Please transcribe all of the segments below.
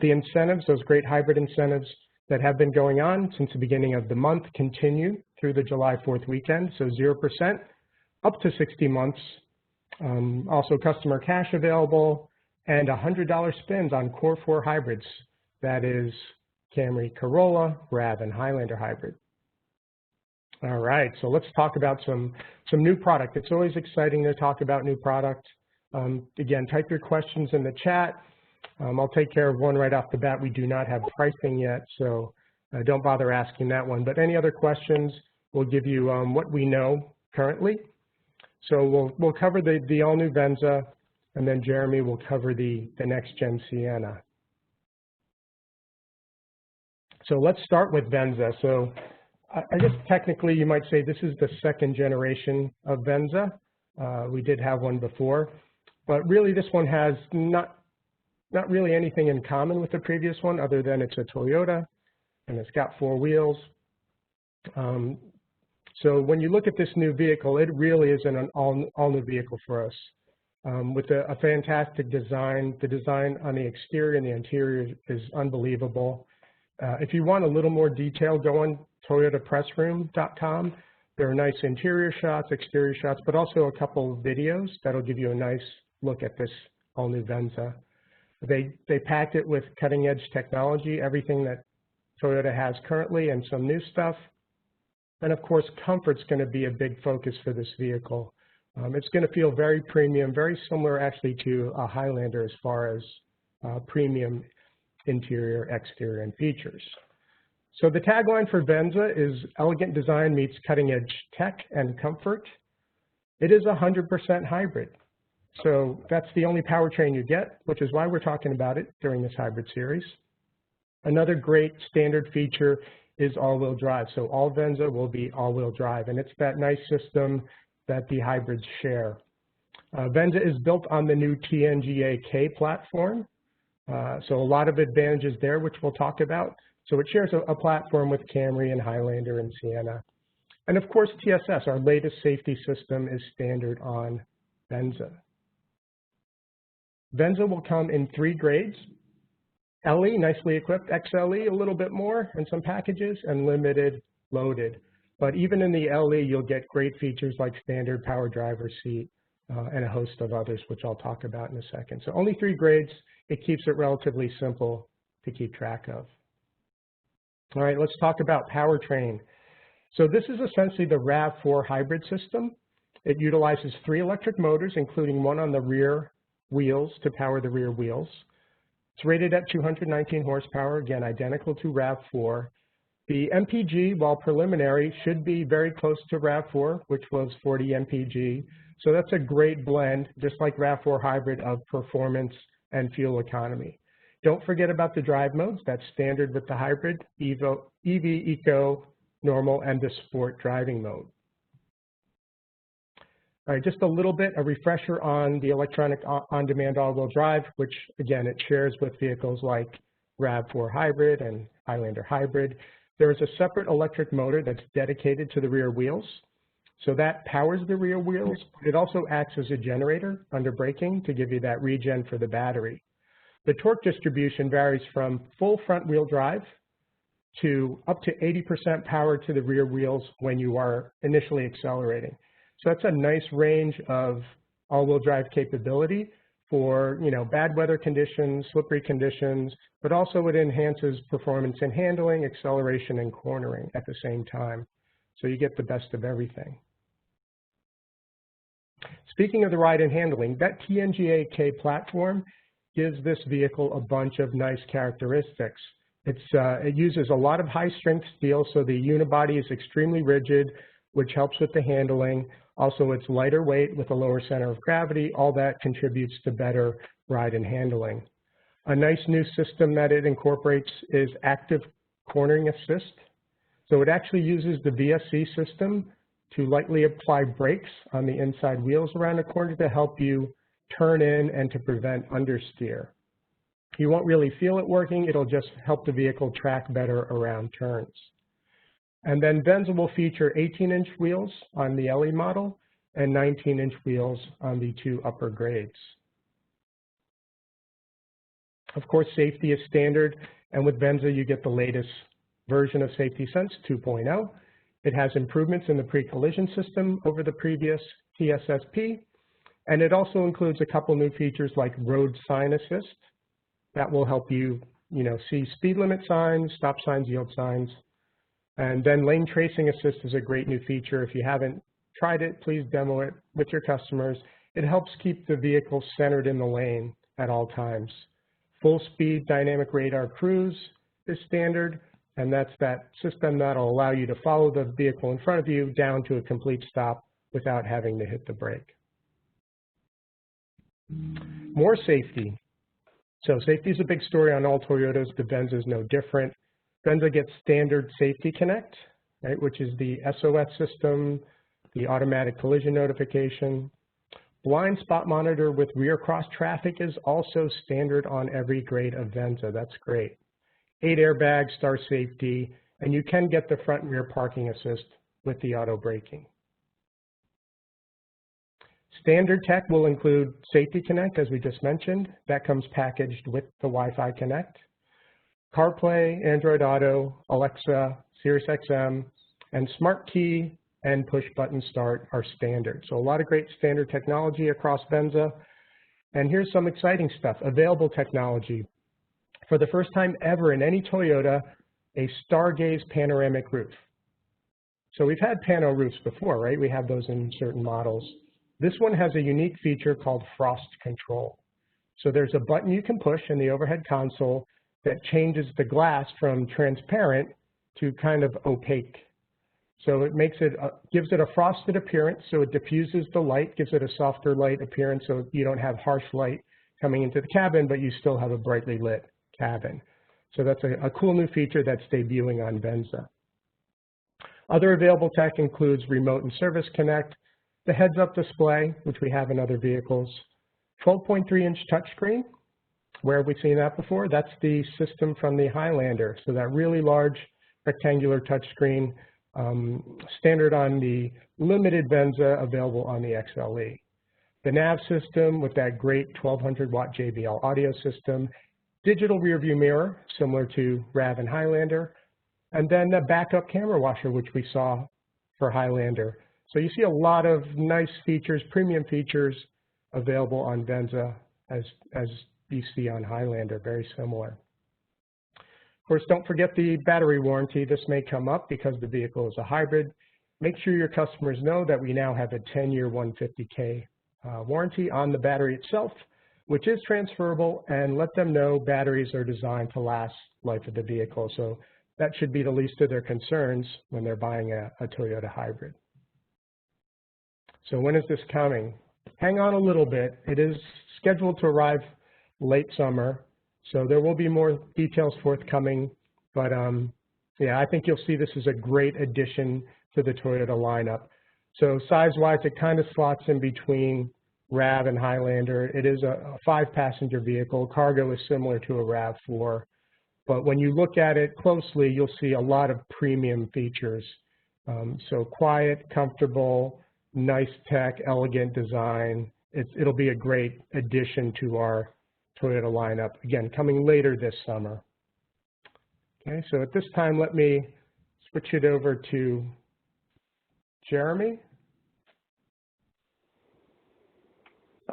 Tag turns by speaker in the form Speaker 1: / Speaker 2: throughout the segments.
Speaker 1: The incentives, those great hybrid incentives that have been going on since the beginning of the month, continue through the July 4th weekend, so 0% up to 60 months. Also customer cash available and $100 spins on Core 4 hybrids. That is Camry Corolla, RAV, and Highlander hybrid. All right, so let's talk about some new product. It's always exciting to talk about new product. Again, type your questions in the chat. I'll take care of one right off the bat. We do not have pricing yet, so don't bother asking that one. But any other questions, we'll give you what we know currently. So we'll cover the all-new Venza, and then Jeremy will cover the next-gen Sienna. So let's start with Venza. So I guess technically you might say this is the second generation of Venza. We did have one before, but really this one has not really anything in common with the previous one other than it's a Toyota and it's got 4 wheels. So when you look at this new vehicle, it really is an all-new vehicle for us with a fantastic design. The design on the exterior and the interior is unbelievable. If you want a little more detail, go on toyotapressroom.com. There are nice interior shots, exterior shots, but also a couple of videos that'll give you a nice look at this all-new Venza. They packed it with cutting-edge technology, everything that Toyota has currently, and some new stuff. And of course, comfort's going to be a big focus for this vehicle. It's going to feel very premium, very similar actually to a Highlander as far as premium interior, exterior, and features. So the tagline for Venza is elegant design meets cutting-edge tech and comfort. It is 100% hybrid. So that's the only powertrain you get, which is why we're talking about it during this hybrid series. Another great standard feature is all-wheel drive. So all Venza will be all-wheel drive, and it's that nice system that the hybrids share. Venza is built on the new TNGA-K platform. So a lot of advantages there, which we'll talk about. So it shares a platform with Camry and Highlander and Sienna. And of course, TSS, our latest safety system, is standard on Venza. Venza will come in 3 grades: LE, nicely equipped, XLE, a little bit more in some packages, and limited, loaded. But even in the LE, you'll get great features like standard power driver seat and a host of others, which I'll talk about in a second. So only 3 grades. It keeps it relatively simple to keep track of. All right, let's talk about powertrain. So this is essentially the RAV4 hybrid system. It utilizes 3 electric motors, including one on the rear wheels to power the rear wheels. It's rated at 219 horsepower, again, identical to RAV4. The MPG, while preliminary, should be very close to RAV4, which was 40 MPG. So that's a great blend, just like RAV4 hybrid, of performance and fuel economy. Don't forget about the drive modes. That's standard with the hybrid, EV, Eco, Normal, and the Sport driving mode. All right, just a little bit, a refresher on the electronic on-demand all-wheel drive, which again, it shares with vehicles like RAV4 hybrid and Highlander hybrid. There is a separate electric motor that's dedicated to the rear wheels. So that powers the rear wheels. It also acts as a generator under braking to give you that regen for the battery. The torque distribution varies from full front wheel drive to up to 80% power to the rear wheels when you are initially accelerating. So that's a nice range of all-wheel drive capability for, bad weather conditions, slippery conditions, but also it enhances performance in handling, acceleration, and cornering at the same time. So you get the best of everything. Speaking of the ride and handling, that TNGA-K platform gives this vehicle a bunch of nice characteristics. It uses a lot of high-strength steel, so the unibody is extremely rigid, which helps with the handling. Also, it's lighter weight with a lower center of gravity. All that contributes to better ride and handling. A nice new system that it incorporates is active cornering assist. So it actually uses the VSC system to lightly apply brakes on the inside wheels around the corner to help you turn in and to prevent understeer. You won't really feel it working. It'll just help the vehicle track better around turns. And then Venza will feature 18-inch wheels on the LE model and 19-inch wheels on the 2 upper grades. Of course, safety is standard, and with Venza, you get the latest version of Safety Sense 2.0. It has improvements in the pre-collision system over the previous TSSP, and it also includes a couple new features like road sign assist. That will help you, see speed limit signs, stop signs, yield signs. And then lane tracing assist is a great new feature. If you haven't tried it, please demo it with your customers. It helps keep the vehicle centered in the lane at all times. Full speed dynamic radar cruise is standard, and that's that system that'll allow you to follow the vehicle in front of you down to a complete stop without having to hit the brake. More safety. So safety is a big story on all Toyotas. The Venza is no different. Venza gets standard Safety Connect, right, which is the SOS system, the automatic collision notification. Blind spot monitor with rear cross traffic is also standard on every grade of Venza. That's great. 8 airbags, star safety, and you can get the front and rear parking assist with the auto braking. Standard tech will include Safety Connect, as we just mentioned. That comes packaged with the Wi-Fi Connect. CarPlay, Android Auto, Alexa, Sirius XM, and Smart Key and push button start are standard. So a lot of great standard technology across Venza. And here's some exciting stuff. Available technology. For the first time ever in any Toyota, a Stargaze panoramic roof. So we've had pano roofs before, right? We have those in certain models. This one has a unique feature called frost control. So there's a button you can push in the overhead console that changes the glass from transparent to kind of opaque. So it makes it, gives it a frosted appearance, so it diffuses the light, gives it a softer light appearance, so you don't have harsh light coming into the cabin, but you still have a brightly lit cabin. So that's a cool new feature that's debuting on Venza. Other available tech includes Remote and Service Connect, the heads-up display, which we have in other vehicles, 12.3-inch touchscreen. Where have we seen that before? That's the system from the Highlander. So that really large rectangular touchscreen, standard on the limited Venza, available on the XLE. The nav system with that great 1200-watt JBL audio system, digital rear view mirror, similar to RAV and Highlander, and then the backup camera washer, which we saw for Highlander. So you see a lot of nice features, premium features available on Venza as you see on Highlander, very similar. Of course, don't forget the battery warranty. This may come up because the vehicle is a hybrid. Make sure your customers know that we now have a 10-year 150K warranty on the battery itself, which is transferable, and let them know batteries are designed to last life of the vehicle. So that should be the least of their concerns when they're buying a Toyota hybrid. So when is this coming? Hang on a little bit. It is scheduled to arrive late summer, so there will be more details forthcoming. But yeah, I think you'll see this as a great addition to the Toyota lineup. So size-wise, it kind of slots in between RAV and Highlander. It is a 5-passenger vehicle. Cargo is similar to a RAV4. But when you look at it closely, you'll see a lot of premium features. So quiet, comfortable, nice tech, elegant design. It'll be a great addition to our Toyota lineup, again, coming later this summer. Okay, so at this time, let me switch it over to Jeremy.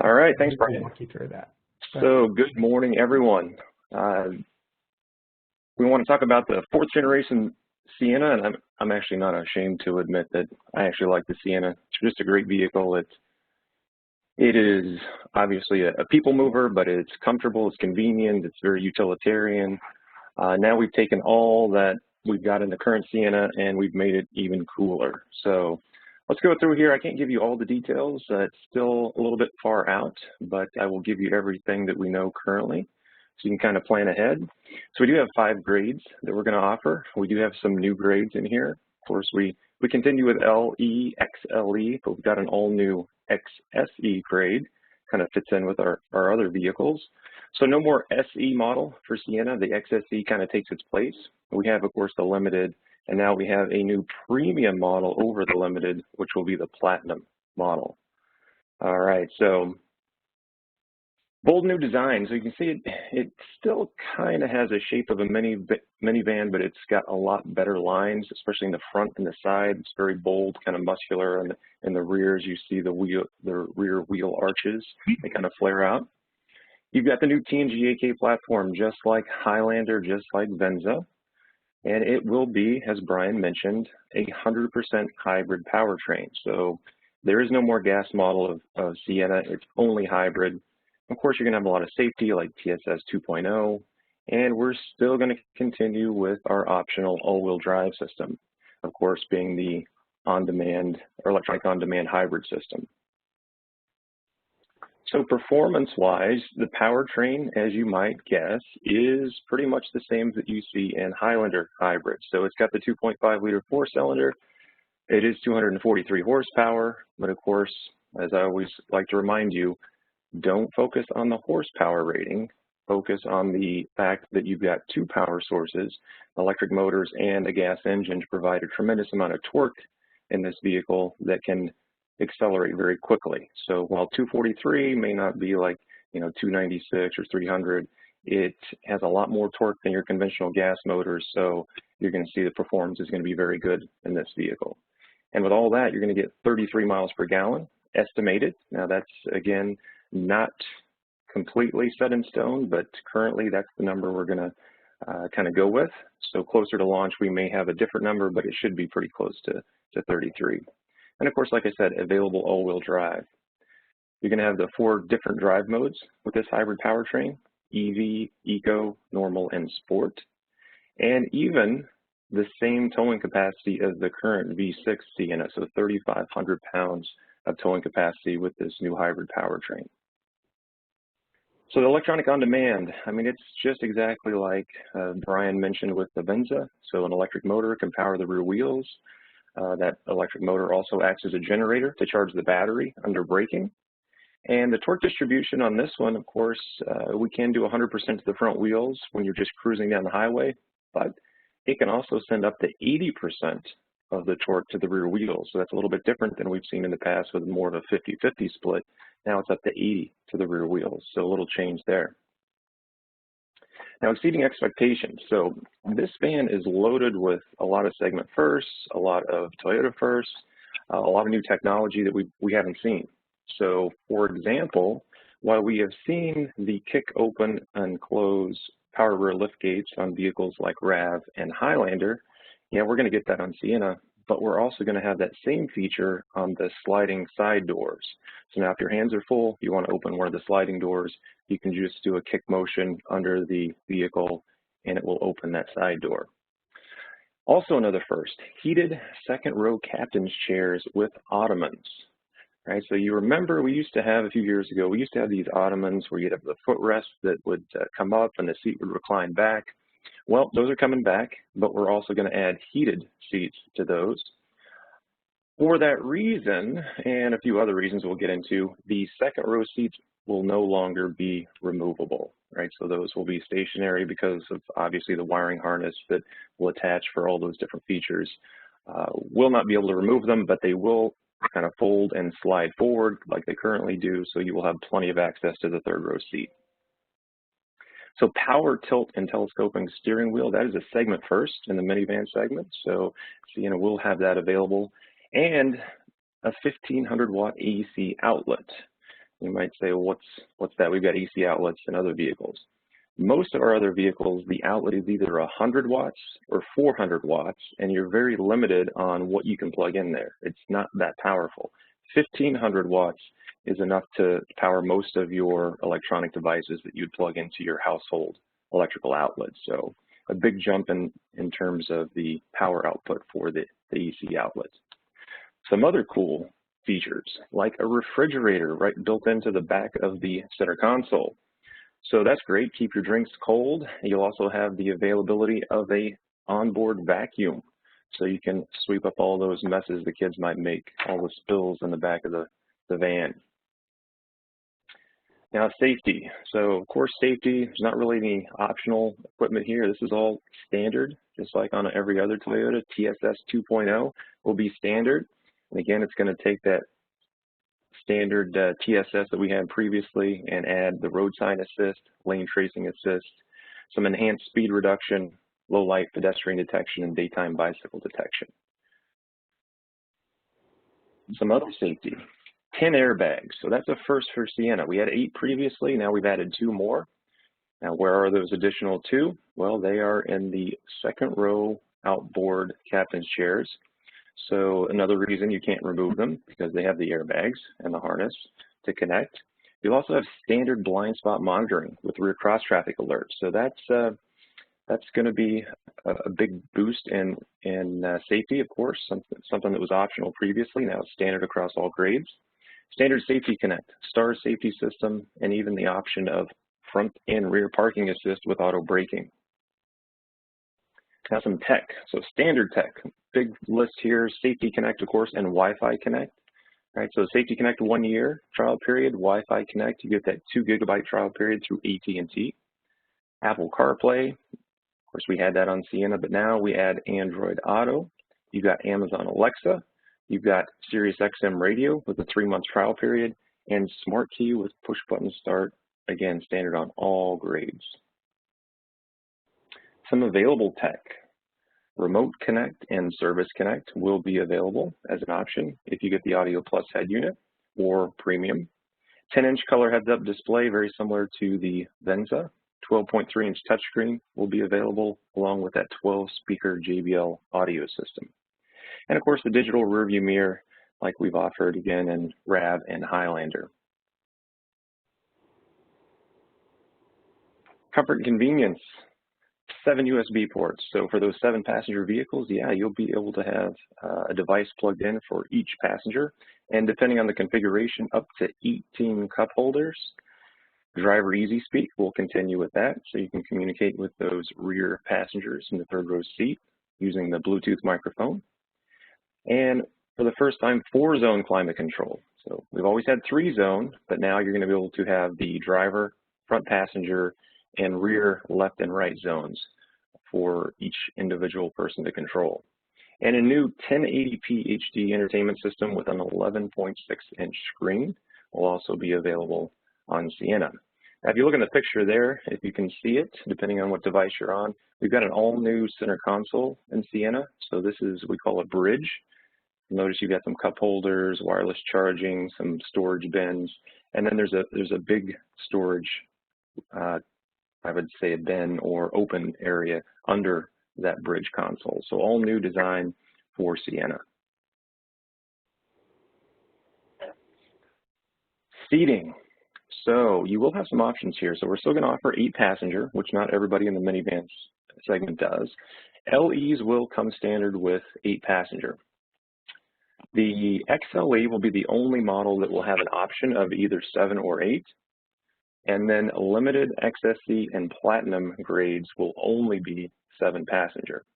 Speaker 2: All right, thanks, Brian.
Speaker 1: Walk you through that.
Speaker 2: So good morning, everyone. We want to talk about the 4th generation Sienna, and I'm actually not ashamed to admit that I actually like the Sienna. It's just a great vehicle. It is obviously a people mover, but it's comfortable, it's convenient, it's very utilitarian. Now we've taken all that we've got in the current Sienna and we've made it even cooler. So let's go through here. I can't give you all the details. It's still a little bit far out, but I will give you everything that we know currently, so you can kind of plan ahead. So we do have 5 grades that we're going to offer. We do have some new grades in here. Of course, we continue with LE, XLE, but we've got an all-new XSE grade. Kind of fits in with our other vehicles. So no more SE model for Sienna. The XSE kind of takes its place. We have, of course, the Limited, and now we have a new premium model over the Limited, which will be the Platinum model. All right, so Bold new design. So you can see it still kind of has a shape of a minivan, but it's got a lot better lines, especially in the front and the side. It's very bold, kind of muscular. And in the rears, you see the rear wheel arches. They kind of flare out. You've got the new TNG AK platform, just like Highlander, just like Venza. And it will be, as Brian mentioned, 100% hybrid powertrain. So there is no more gas model of Sienna. It's only hybrid. Of course, you're going to have a lot of safety like TSS 2.0, and we're still going to continue with our optional all-wheel drive system, of course, being the on-demand or electronic on-demand hybrid system. So performance-wise, the powertrain, as you might guess, is pretty much the same that you see in Highlander hybrid. So it's got the 2.5-liter four-cylinder. It is 243 horsepower, but of course, as I always like to remind you, don't focus on the horsepower rating. Focus on the fact that you've got two power sources, electric motors and a gas engine, to provide a tremendous amount of torque in this vehicle that can accelerate very quickly. So while 243 may not be like 296 or 300, it has a lot more torque than your conventional gas motors. So you're going to see the performance is going to be very good in this vehicle. And with all that, you're going to get 33 miles per gallon estimated. Now that's, again, not completely set in stone, but currently that's the number we're going to kind of go with. So closer to launch, we may have a different number, but it should be pretty close to 33. And of course, like I said, available all-wheel drive. You're going to have the 4 different drive modes with this hybrid powertrain: EV, Eco, Normal, and Sport. And even the same towing capacity as the current V6 Sienna, so 3,500 pounds of towing capacity with this new hybrid powertrain. So the electronic on demand, I mean, it's just exactly like Brian mentioned with the Venza. So an electric motor can power the rear wheels. That electric motor also acts as a generator to charge the battery under braking. And the torque distribution on this one, of course, we can do 100% to the front wheels when you're just cruising down the highway, but it can also send up to 80% of the torque to the rear wheels. So that's a little bit different than we've seen in the past with more of a 50-50 split. Now it's up to 80 to the rear wheels, so a little change there. Now, exceeding expectations. So this van is loaded with a lot of segment firsts, a lot of Toyota firsts, a lot of new technology that we haven't seen. So, for example, while we have seen the kick open and close power rear lift gates on vehicles like RAV and Highlander, yeah, we're going to get that on Sienna, but we're also going to have that same feature on the sliding side doors. So now if your hands are full, you want to open one of the sliding doors, you can just do a kick motion under the vehicle and it will open that side door. Also another first, heated second row captain's chairs with ottomans. Right, so you remember we used to have a few years ago, we used to have these ottomans where you'd have the footrest that would come up and the seat would recline back. Well, those are coming back, but we're also going to add heated seats to those. For that reason, and a few other reasons we'll get into, the second row seats will no longer be removable, right? So those will be stationary because of obviously the wiring harness that will attach for all those different features. We'll not be able to remove them, but they will kind of fold and slide forward like they currently do, so you will have plenty of access to the third row seat. So power tilt and telescoping steering wheel, that is a segment first in the minivan segment. So we'll have that available. And a 1,500 watt AC outlet. You might say, well, what's that? We've got AC outlets in other vehicles. Most of our other vehicles, the outlet is either 100 watts or 400 watts, and you're very limited on what you can plug in there. It's not that powerful. 1,500 watts is enough to power most of your electronic devices that you'd plug into your household electrical outlets. So a big jump in terms of the power output for the AC outlets. Some other cool features, like a refrigerator right built into the back of the center console. So that's great, keep your drinks cold. You'll also have the availability of a onboard vacuum. So you can sweep up all those messes the kids might make, all the spills in the back of the van. Now safety. So of course safety, there's not really any optional equipment here. This is all standard, just like on every other Toyota. TSS 2.0 will be standard. And again, it's going to take that standard TSS that we had previously and add the road sign assist, lane tracing assist, some enhanced speed reduction, low light pedestrian detection, and daytime bicycle detection. Some other safety, 10 airbags. So that's a first for Sienna. We had 8 previously, now we've added 2 more. Now, where are those additional 2? Well, they are in the second row outboard captain's chairs. So another reason you can't remove them, because they have the airbags and the harness to connect. You'll also have standard blind spot monitoring with rear cross traffic alerts. So that's going to be a big boost in safety, of course, something that was optional previously. Now it's standard across all grades. Standard safety connect, star safety system, and even the option of front and rear parking assist with auto braking. Now some tech, so standard tech, big list here, Safety Connect, of course, and Wi-Fi Connect. All right, so Safety Connect 1 year trial period, Wi-Fi Connect, you get that 2 GB trial period through AT&T. Apple CarPlay, of course we had that on Sienna, but now we add Android Auto. You've got Amazon Alexa, you've got Sirius XM Radio with a 3-month trial period, and Smart Key with push button start, again, standard on all grades. Some available tech, Remote Connect and Service Connect will be available as an option if you get the Audio Plus head unit or Premium. 10-inch color heads-up display, very similar to the Venza. 12.3-inch touchscreen will be available along with that 12-speaker JBL audio system. And of course, the digital rearview mirror, like we've offered again in RAV and Highlander. Comfort and convenience. 7 USB ports. So for those 7 passenger vehicles, yeah, you'll be able to have a device plugged in for each passenger. And depending on the configuration, up to 18 cup holders. Driver Easy Speak will continue with that. So you can communicate with those rear passengers in the 3rd row seat using the Bluetooth microphone. And for the first time, 4-zone climate control. So we've always had 3-zone, but now you're going to be able to have the driver, front passenger, and rear left and right zones for each individual person to control. And a new 1080p HD entertainment system with an 11.6-inch screen will also be available on Sienna. Now, if you look in the picture there, if you can see it, depending on what device you're on, we've got an all-new center console in Sienna. So this is, we call a bridge. Notice you've got some cup holders, wireless charging, some storage bins, and then there's a big storage I would say a bin or open area under that bridge console. So all new design for Sienna. Seating. So you will have some options here. So we're still going to offer 8 passenger, which not everybody in the minivan segment does. LEs will come standard with 8 passenger. The XLE will be the only model that will have an option of either 7 or 8. And then limited XSC and Platinum grades will only be 7 passenger.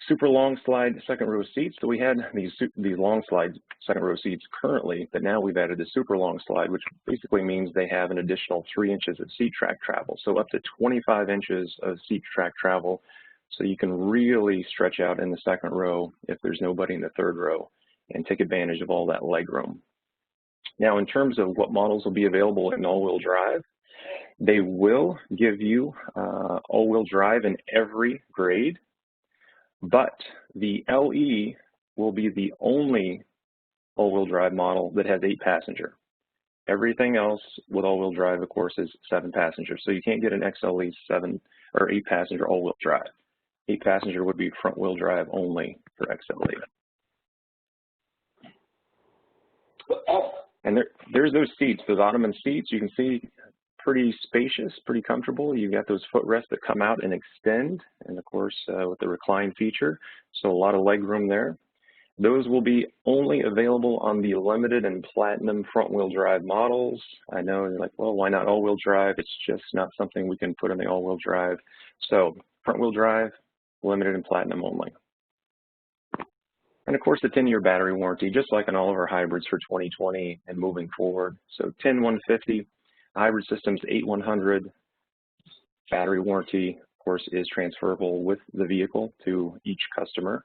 Speaker 2: Super long slide 2nd row seats. So we had these long slide 2nd row seats currently, but now we've added the super long slide, which basically means they have an additional 3 inches of seat track travel. So up to 25 inches of seat track travel. So you can really stretch out in the 2nd row if there's nobody in the 3rd row and take advantage of all that leg room. Now, in terms of what models will be available in all-wheel drive, they will give you all-wheel drive in every grade, but the LE will be the only all-wheel drive model that has 8 passenger. Everything else with all-wheel drive, of course, is 7 passenger. So you can't get an XLE 7 or 8 passenger all-wheel drive. 8 passenger would be front-wheel drive only for XLE. And there's those seats, those ottoman seats. You can see pretty spacious, pretty comfortable. You've got those footrests that come out and extend, and of course with the recline feature. So a lot of leg room there. Those will be only available on the limited and platinum front-wheel drive models. I know you're like, well, why not all-wheel drive? It's just not something we can put in the all-wheel drive. So front-wheel drive, limited and platinum only. And of course, the 10-year battery warranty, just like on all of our hybrids for 2020 and moving forward. So 10-150, hybrid systems 8-100, battery warranty, of course, is transferable with the vehicle to each customer.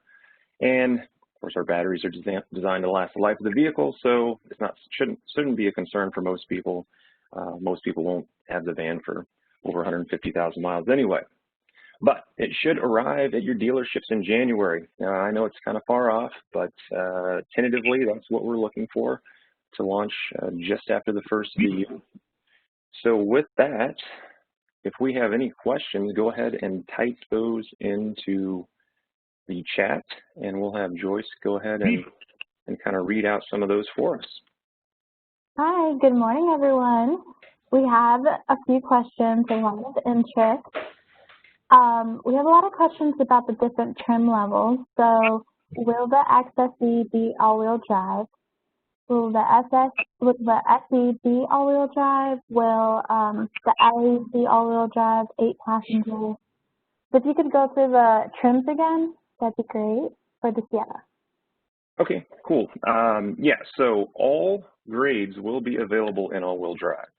Speaker 2: And course, our batteries are designed to last the life of the vehicle, so it's not shouldn't be a concern for most people. Most people won't have the van for over 150,000 miles anyway. But it should arrive at your dealerships in January. Now, I know it's kind of far off, but tentatively, that's what we're looking for to launch just after the first of the year. So with that, if we have any questions, go ahead and type those into the chat, and we'll have Joyce go ahead and kind of read out some of those for us.
Speaker 3: Hi, good morning, everyone. We have a few questions, a lot of interest. We have a lot of questions about the different trim levels. So, will the XSE be all-wheel drive? Will the SE be all-wheel drive? Will the LE be all-wheel drive, 8 passengers? So if you could go through the trims again, that'd be great for the Sienna.
Speaker 2: Okay, cool. Yeah, so all grades will be available in all-wheel drive.